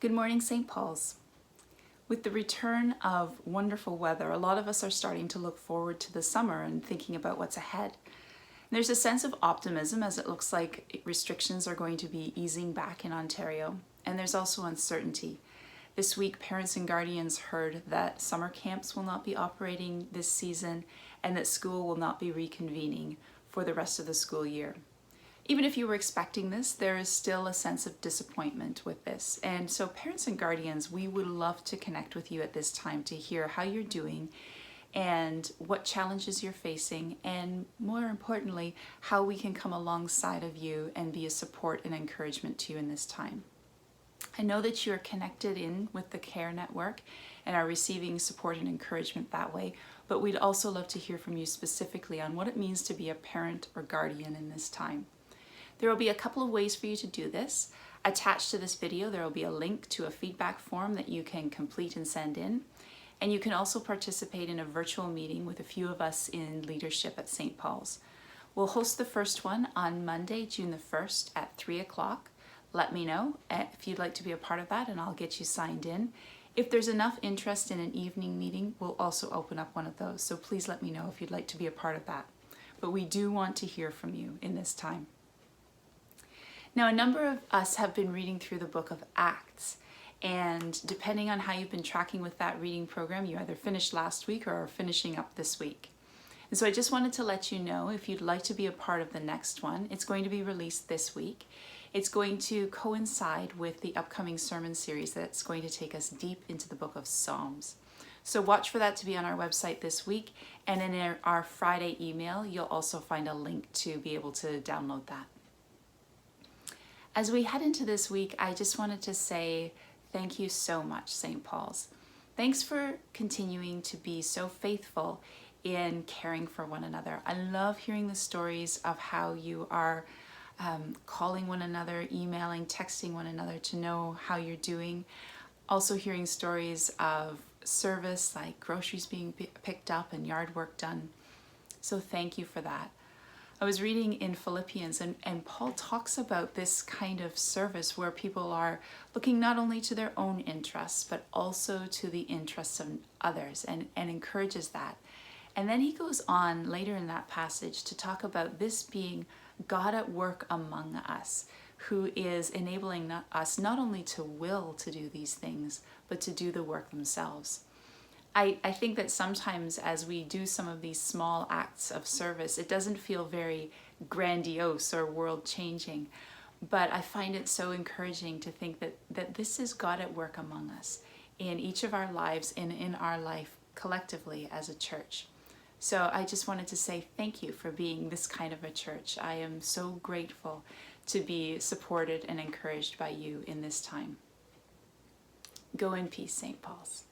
Good morning, St. Paul's. With the return of wonderful weather, a lot of us are starting to look forward to the summer and thinking about what's ahead. There's a sense of optimism as it looks like restrictions are going to be easing back in Ontario, and there's also uncertainty. This week, parents and guardians heard that summer camps will not be operating this season and that school will not be reconvening for the rest of the school year. Even if you were expecting this, there is still a sense of disappointment with this. And so parents and guardians, we would love to connect with you at this time to hear how you're doing and what challenges you're facing, and more importantly, how we can come alongside of you and be a support and encouragement to you in this time. I know that you're connected in with the Care Network and are receiving support and encouragement that way, but we'd also love to hear from you specifically on what it means to be a parent or guardian in this time. There will be a couple of ways for you to do this. Attached to this video, there will be a link to a feedback form that you can complete and send in. And you can also participate in a virtual meeting with a few of us in leadership at St. Paul's. We'll host the first one on Monday, June the 1st at 3 o'clock. Let me know if you'd like to be a part of that and I'll get you signed in. If there's enough interest in an evening meeting, we'll also open up one of those. So please let me know if you'd like to be a part of that. But we do want to hear from you in this time. Now, a number of us have been reading through the book of Acts, and depending on how you've been tracking with that reading program, you either finished last week or are finishing up this week. And so I just wanted to let you know, if you'd like to be a part of the next one, it's going to be released this week. It's going to coincide with the upcoming sermon series that's going to take us deep into the book of Psalms. So watch for that to be on our website this week, and in our Friday email, you'll also find a link to be able to download that. As we head into this week, I just wanted to say thank you so much, St. Paul's. Thanks for continuing to be so faithful in caring for one another. I love hearing the stories of how you are calling one another, emailing, texting one another to know how you're doing. Also hearing stories of service, like groceries being picked up and yard work done. So thank you for that. I was reading in Philippians and Paul talks about this kind of service where people are looking not only to their own interests, but also to the interests of others, and encourages that. And then he goes on later in that passage to talk about this being God at work among us, who is enabling us not only to will to do these things, but to do the work themselves. I think that sometimes as we do some of these small acts of service, it doesn't feel very grandiose or world-changing, but I find it so encouraging to think that this is God at work among us in each of our lives and in our life collectively as a church. So I just wanted to say thank you for being this kind of a church. I am so grateful to be supported and encouraged by you in this time. Go in peace, St. Paul's.